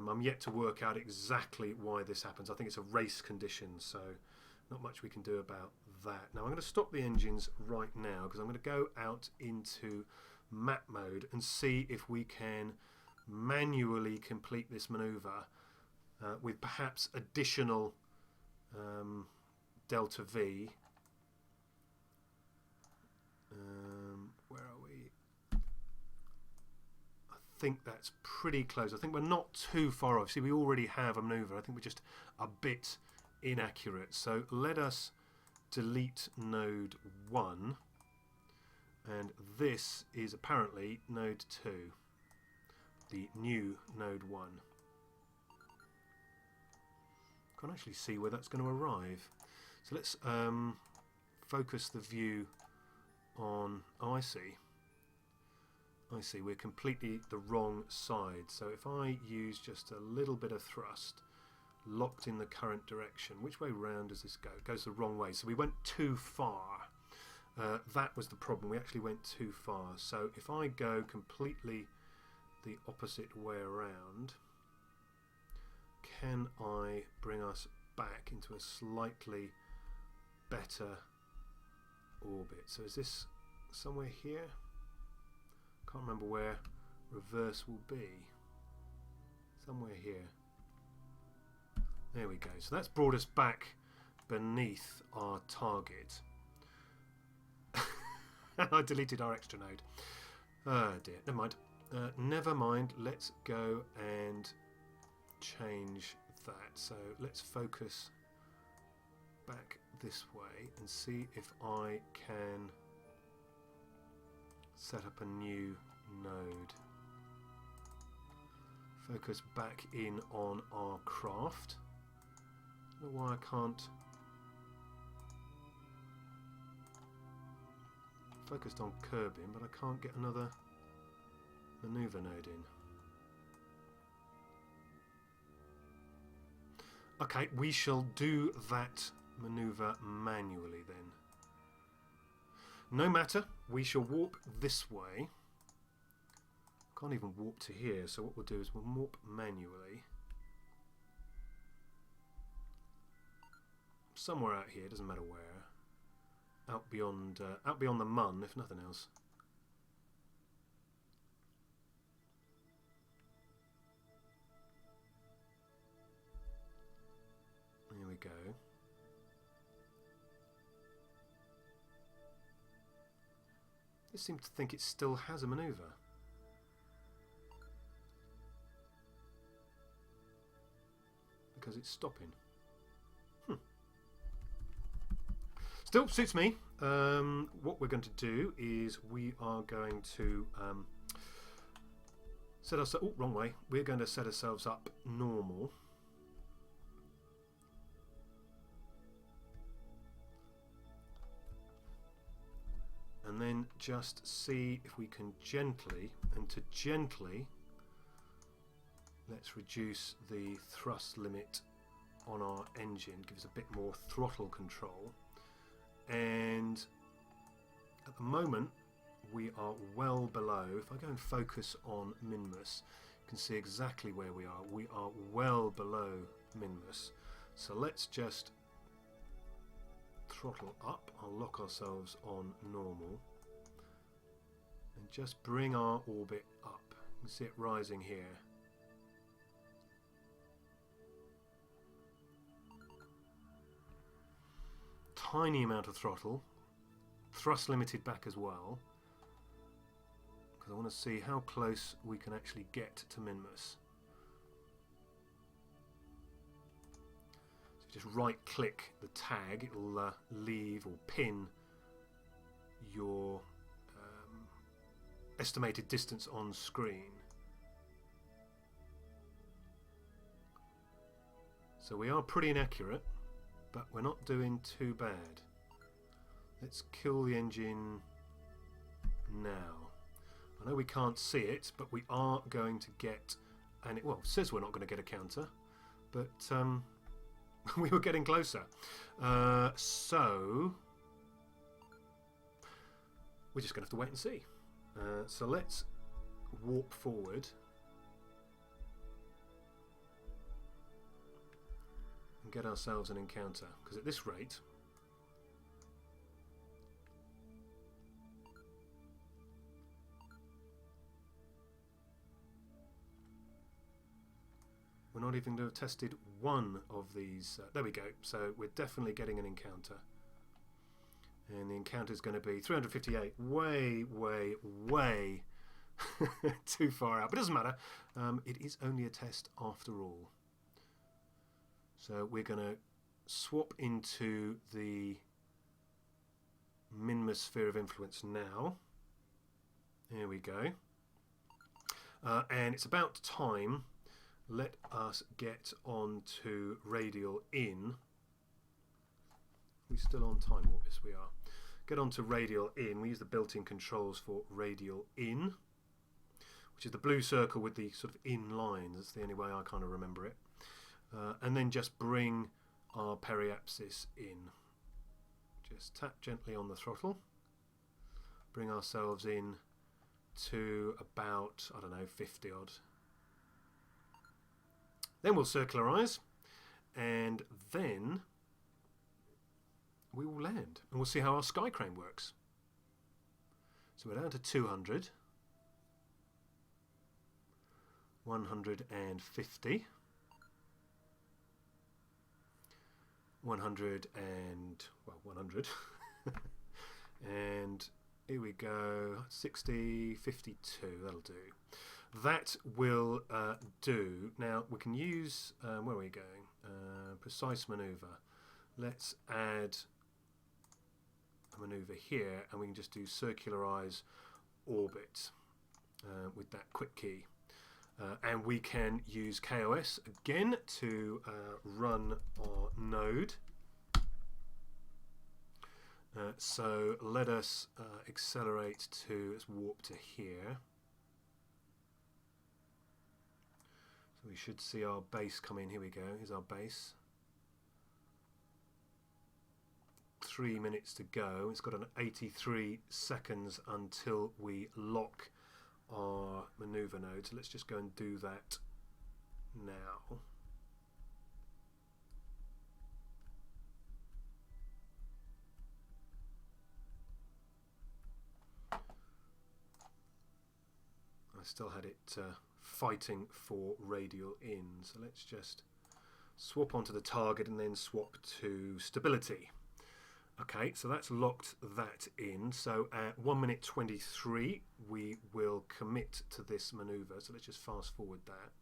I'm yet to work out exactly why this happens. I think it's a race condition, so not much we can do about that. Now I'm going to stop the engines right now because I'm going to go out into map mode and see if we can manually complete this maneuver with perhaps additional delta V. Where are we? I think that's pretty close. I think we're not too far off. See, we already have a maneuver. I think we're just a bit inaccurate. So let us delete node 1, and this is apparently node 2, the new node 1. Can't actually see where that's going to arrive. So let's focus the view on, oh, I see, we're completely the wrong side. So if I use just a little bit of thrust locked in the current direction, which way round does this go? It goes the wrong way. So we went too far. That was the problem. We actually went too far. So if I go completely the opposite way around, can I bring us back into a slightly better orbit? So is this somewhere here? Can't remember where reverse will be. Somewhere here. There we go. So that's brought us back beneath our target. I deleted our extra node. Oh dear, never mind. Never mind, let's go and change that. So let's focus back this way and see if I can set up a new node. Focus back in on our craft. I don't know why I can't. Focused on curbing, but I can't get another maneuver node in. Okay, we shall do that maneuver manually then. No matter, we shall warp this way. Can't even warp to here, so what we'll do is we'll warp manually. Somewhere out here, doesn't matter where. Out beyond the Mun, if nothing else. Here we go. I seem to think it still has a maneuver. Because it's stopping. Still suits me. What we're going to do is we are going to set ourselves. Oh, wrong way. We're going to set ourselves up normal. And then just see if we can gently, let's reduce the thrust limit on our engine, give us a bit more throttle control. And at the moment we are well below. If I go and focus on Minmus, you can see exactly where we are. We are well below Minmus. So let's just throttle up. I'll lock ourselves on normal and just bring our orbit up. You can see it rising here. Tiny amount of throttle, thrust limited back as well, because I want to see how close we can actually get to Minmus. So just right click the tag, it'll leave or pin your estimated distance on screen. So we are pretty inaccurate, but we're not doing too bad. Let's kill the engine now. I know we can't see it, but we are going to get, and it says we're not going to get a counter, but we were getting closer. So we're just going to have to wait and see. So let's warp forward. And get ourselves an encounter, because at this rate we're not even going to have tested one of these. There we go. So we're definitely getting an encounter, and the encounter is going to be 358. Way too far out, but it doesn't matter. It is only a test after all. So we're going to swap into the Minmus sphere of influence now. Here we go. And it's about time. Let us get on to radial in. We're still on time warp, yes we are. Get on to radial in. We use the built-in controls for radial in, which is the blue circle with the sort of in lines. That's the only way I kind of remember it. And then just bring our periapsis in. Just tap gently on the throttle. Bring ourselves in to about, I don't know, 50 odd. Then we'll circularize, and then we will land, and we'll see how our sky crane works. So we're down to 200, 150. 100 and, well, 100. And here we go, 60, 52, that'll do. That will do. Now we can use, where are we going? Precise maneuver. Let's add a maneuver here, and we can just do circularize orbit with that quick key. And we can use KOS again to run our node. So let us accelerate to, let's warp to here. So we should see our base come in. Here we go. Here's our base. 3 minutes to go. It's got an 83 seconds until we lock our maneuver node. So let's just go and do that now. I still had it fighting for radial in, so let's just swap onto the target and then swap to stability. Okay, so that's locked that in. So at 1 minute 23 we will commit to this maneuver, so let's just fast forward that.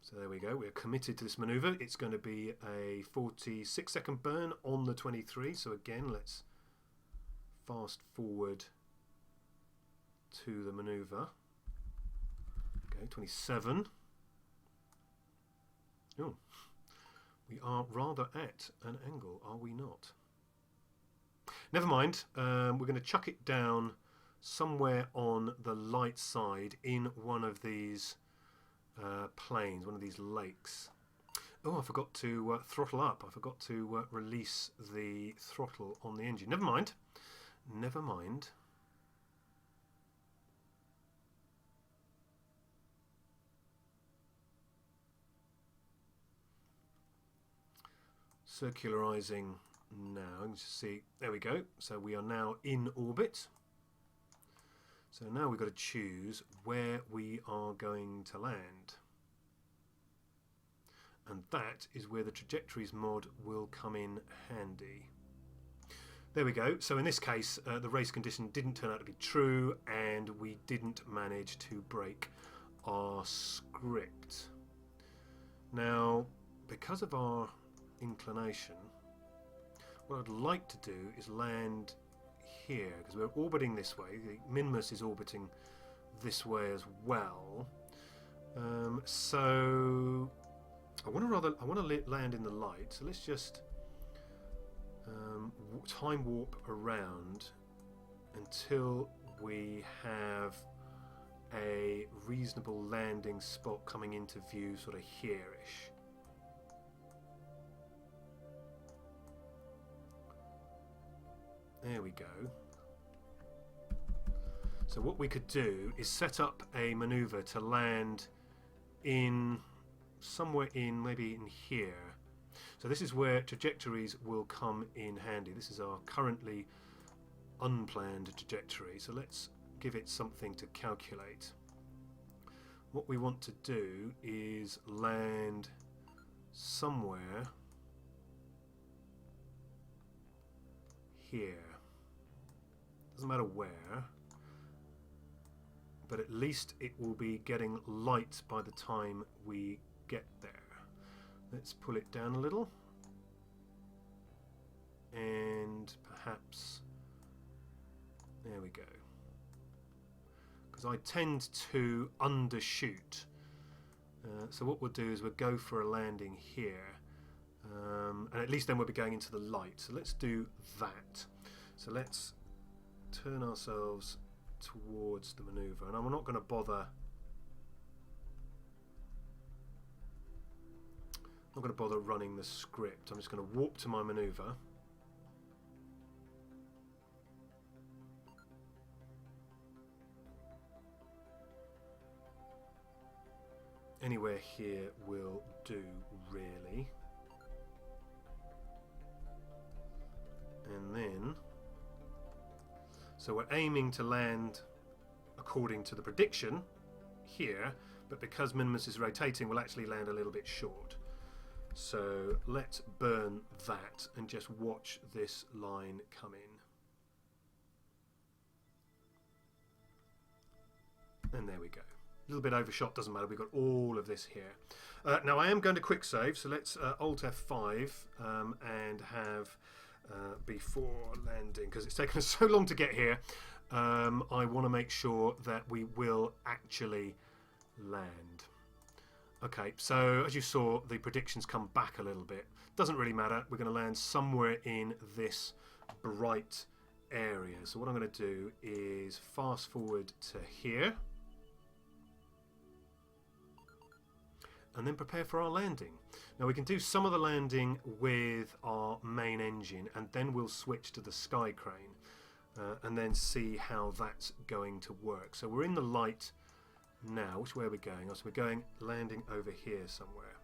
So there we go, we're committed to this maneuver. It's going to be a 46-second burn on the 23, so again let's fast forward to the maneuver. Okay, 27. Oh, we are rather at an angle, are we not? Never mind, we're going to chuck it down somewhere on the light side in one of these plains, one of these lakes. Oh, I forgot to throttle up. I forgot to release the throttle on the engine. Never mind. Never mind. Circularizing now. You can see, there we go. So we are now in orbit. So now we've got to choose where we are going to land. And that is where the trajectories mod will come in handy. There we go. So in this case, the race condition didn't turn out to be true, and we didn't manage to break our script. Now, because of our inclination, what I'd like to do is land here, because we're orbiting this way. The Minmus is orbiting this way as well. So I want to land in the light. So let's just time warp around until we have a reasonable landing spot coming into view, sort of here-ish. There we go. So what we could do is set up a maneuver to land in somewhere in, maybe in here. So this is where trajectories will come in handy. This is our currently unplanned trajectory. So let's give it something to calculate. What we want to do is land somewhere here. Doesn't matter where, but at least it will be getting light by the time we get there. Let's pull it down a little, and perhaps there we go, because I tend to undershoot. So what we'll do is we'll go for a landing here, and at least then we'll be going into the light. So let's do that. So let's turn ourselves towards the maneuver, and I'm not going to bother. I'm not going to bother running the script. I'm just going to warp to my maneuver. Anywhere here will do, really. And then, So we're aiming to land according to the prediction here, but because Minmus is rotating, we'll actually land a little bit short. So let's burn that and just watch this line come in. And there we go. A little bit overshot, doesn't matter, we've got all of this here. Now I am going to quick save, so let's Alt F5 and have before landing, because it's taken us so long to get here, I want to make sure that we will actually land. Okay, so as you saw, the predictions come back a little bit. Doesn't really matter, we're going to land somewhere in this bright area. So what I'm going to do is fast forward to here. And then prepare for our landing. Now we can do some of the landing with our main engine, and then we'll switch to the sky crane and then see how that's going to work. So we're in the light now. Which way are we going? Oh, so we're going landing over here somewhere.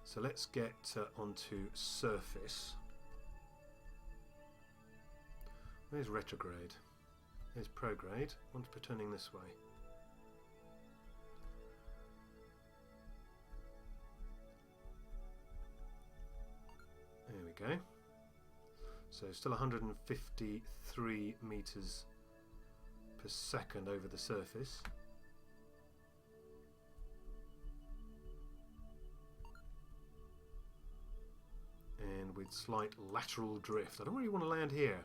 So let's get onto surface. Where's retrograde? There's prograde. One's turning this way. There we go. So still 153 meters per second over the surface. And with slight lateral drift. I don't really want to land here.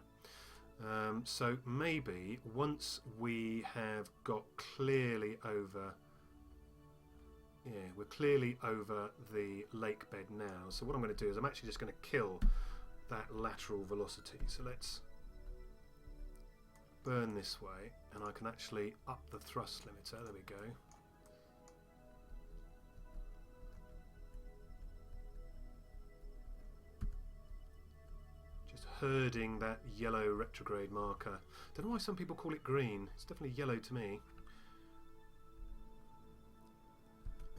So maybe once we have got clearly over... Yeah, we're clearly over the lake bed now. So what I'm going to do is I'm actually just going to kill that lateral velocity. So let's burn this way, and I can actually up the thrust limiter. There we go. Just herding that yellow retrograde marker. Don't know why some people call it green. It's definitely yellow to me.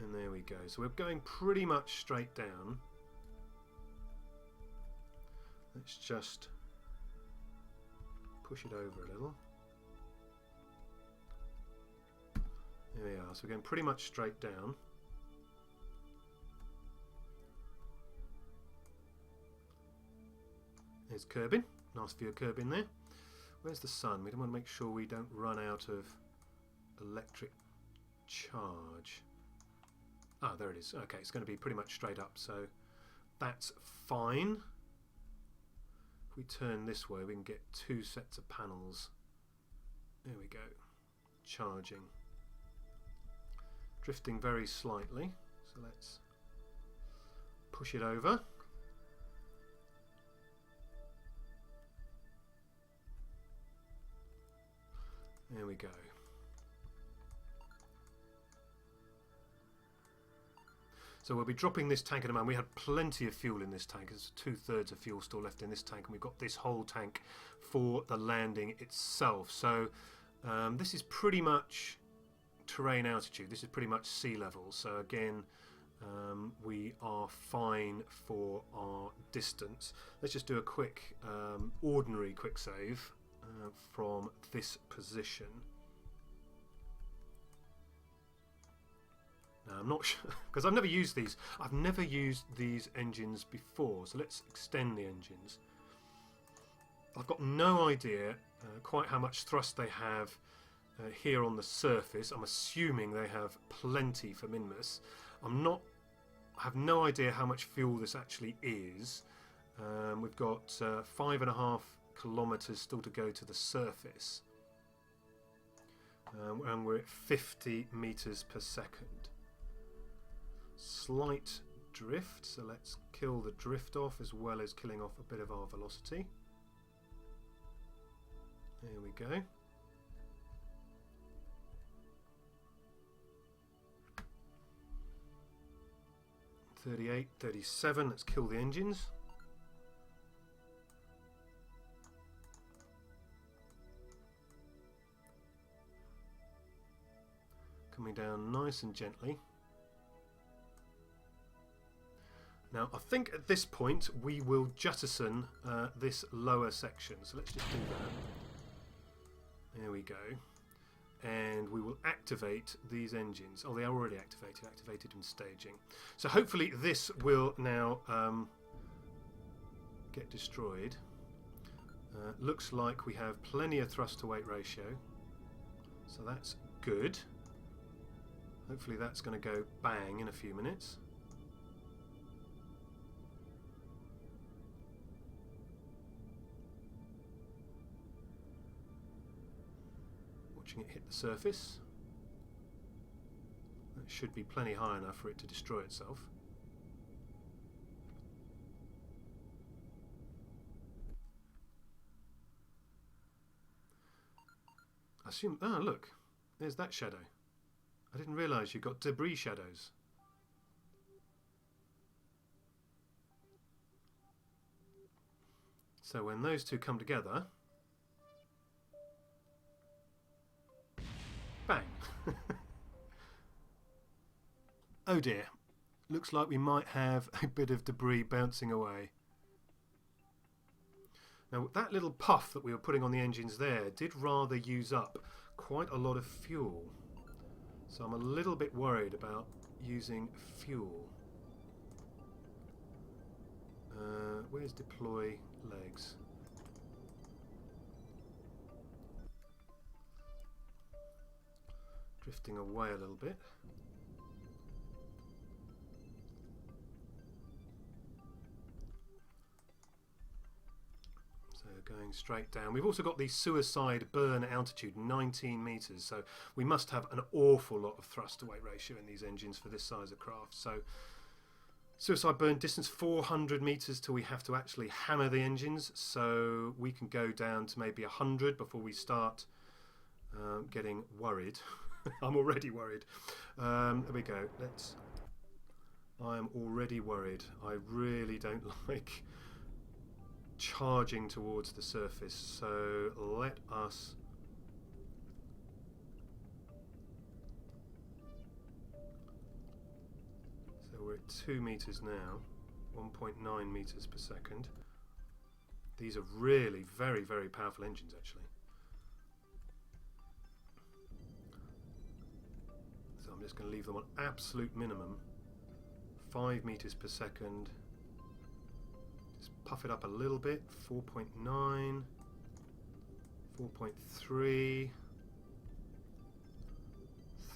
And there we go. So we're going pretty much straight down. Let's just push it over a little. There we are. So we're going pretty much straight down. There's curbing. Nice view of curbing there. Where's the sun? We don't want to make sure we don't run out of electric charge. Ah, there it is. Okay, it's going to be pretty much straight up, so that's fine. If we turn this way, we can get two sets of panels. There we go. Charging. Drifting very slightly, so let's push it over. There we go. So we'll be dropping this tank in a moment. We had plenty of fuel in this tank. There's 2/3 of fuel still left in this tank, and we've got this whole tank for the landing itself. So this is pretty much terrain altitude. This is pretty much sea level. So again, we are fine for our distance. Let's just do a quick, ordinary quick save from this position. Now, I'm not sure, because I've never used these. I've never used these engines before, so let's extend the engines. I've got no idea quite how much thrust they have here on the surface. I'm assuming they have plenty for Minmus. I have no idea how much fuel this actually is. We've got 5.5 kilometers still to go to the surface. And we're at 50 meters per second. Slight drift, so let's kill the drift off as well as killing off a bit of our velocity. There we go. .38, 37, let's kill the engines. Coming down nice and gently. Now I think at this point we will jettison this lower section, so let's just do that. There we go. And we will activate these engines. Oh, they are already activated in staging. So hopefully this will now get destroyed. Looks like we have plenty of thrust to weight ratio, so that's good. Hopefully that's going to go bang in a few minutes. Watching it hit the surface. That should be plenty high enough for it to destroy itself. I assume... Oh, look. There's that shadow. I didn't realise you got debris shadows. So when those two come together... Bang! Oh dear. Looks like we might have a bit of debris bouncing away. Now that little puff that we were putting on the engines there did rather use up quite a lot of fuel. So I'm a little bit worried about using fuel. Where's deploy legs? Drifting away a little bit. Going straight down. We've also got the suicide burn altitude, 19 meters, so we must have an awful lot of thrust to weight ratio in these engines for this size of craft. So suicide burn distance 400 meters till we have to actually hammer the engines, so we can go down to maybe 100 before we start getting worried. I'm already worried. There we go. I am already worried. I really don't like charging towards the surface, so let us we're at 2 meters now, 1.9 meters per second. These are really very, very powerful engines actually. So I'm just going to leave them on absolute minimum, 5 meters per second. Puff it up a little bit, 4.9, 4.3,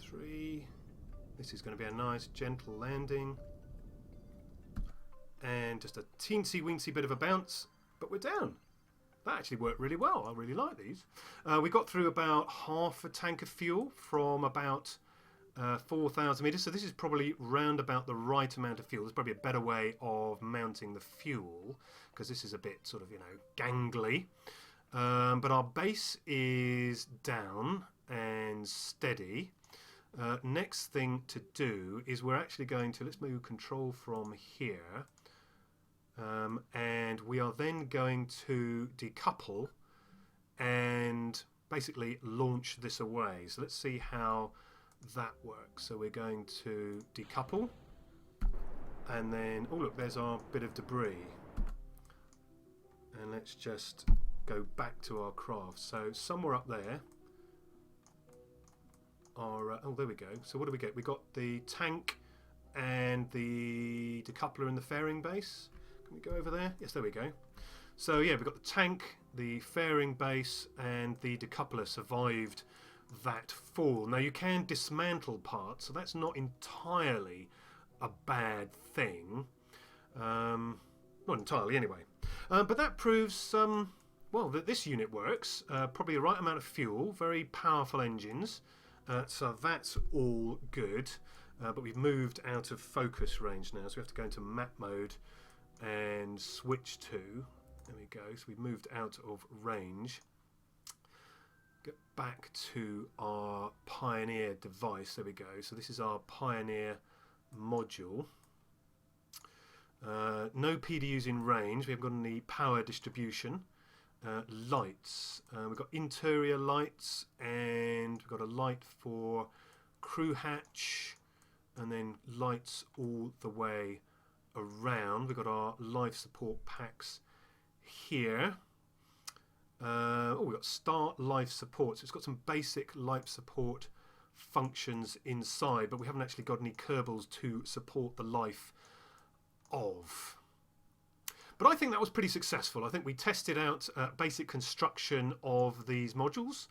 3. This is going to be a nice gentle landing. And just a teensy weensy bit of a bounce, but we're down. That actually worked really well. I really like these. We got through about half a tank of fuel from about 4,000 meters, so this is probably round about the right amount of fuel. There's probably a better way of mounting the fuel because this is a bit sort of, you know, gangly. But our base is down and steady. Next thing to do is we're actually going to, let's move control from here, and we are then going to decouple and basically launch this away. So let's see how that works. So we're going to decouple, and then, oh look, there's our bit of debris, and let's just go back to our craft. So somewhere up there are oh, there we go. So what do we get? We got the tank and the decoupler in the fairing base. Can we go over there? Yes, there we go. So yeah, we've got the tank, the fairing base, and the decoupler survived that fall. Now you can dismantle parts, so that's not entirely a bad thing. Not entirely anyway. But that proves well, that this unit works. Probably the right amount of fuel, very powerful engines. So that's all good. But we've moved out of focus range now, so we have to go into map mode and switch to, there we go, so we've moved out of range. Get back to our Pioneer device, there we go. So this is our Pioneer module. No PDUs in range, we haven't got any power distribution. Lights, we've got interior lights, and we've got a light for crew hatch, and then lights all the way around. We've got our life support packs here. Oh, we've got start life support. So it's got some basic life support functions inside, but we haven't actually got any Kerbals to support the life of. But I think that was pretty successful. I think we tested out basic construction of these modules.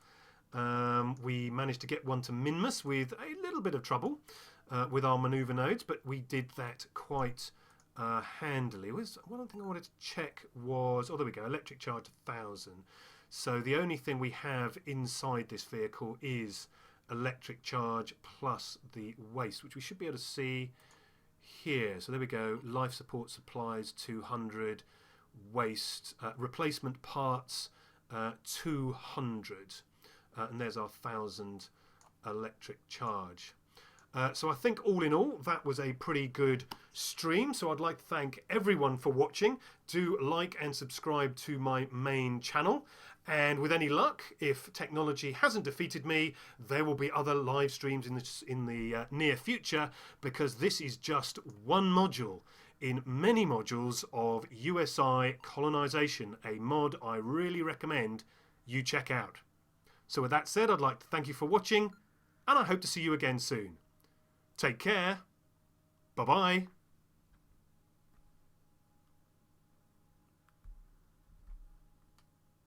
We managed to get one to Minmus with a little bit of trouble with our maneuver nodes, but we did that quite handily. One thing I wanted to check was, oh, there we go, electric charge 1000. So the only thing we have inside this vehicle is electric charge plus the waste, which we should be able to see here. So there we go, life support supplies 200, waste, replacement parts 200, and there's our 1000 electric charge. So I think all in all that was a pretty good stream, so I'd like to thank everyone for watching. Do like and subscribe to my main channel, and with any luck, if technology hasn't defeated me, there will be other live streams in the near future, because this is just one module in many modules of USI Kolonization, a mod I really recommend you check out. So with that said, I'd like to thank you for watching, and I hope to see you again soon. Take care. Bye-bye.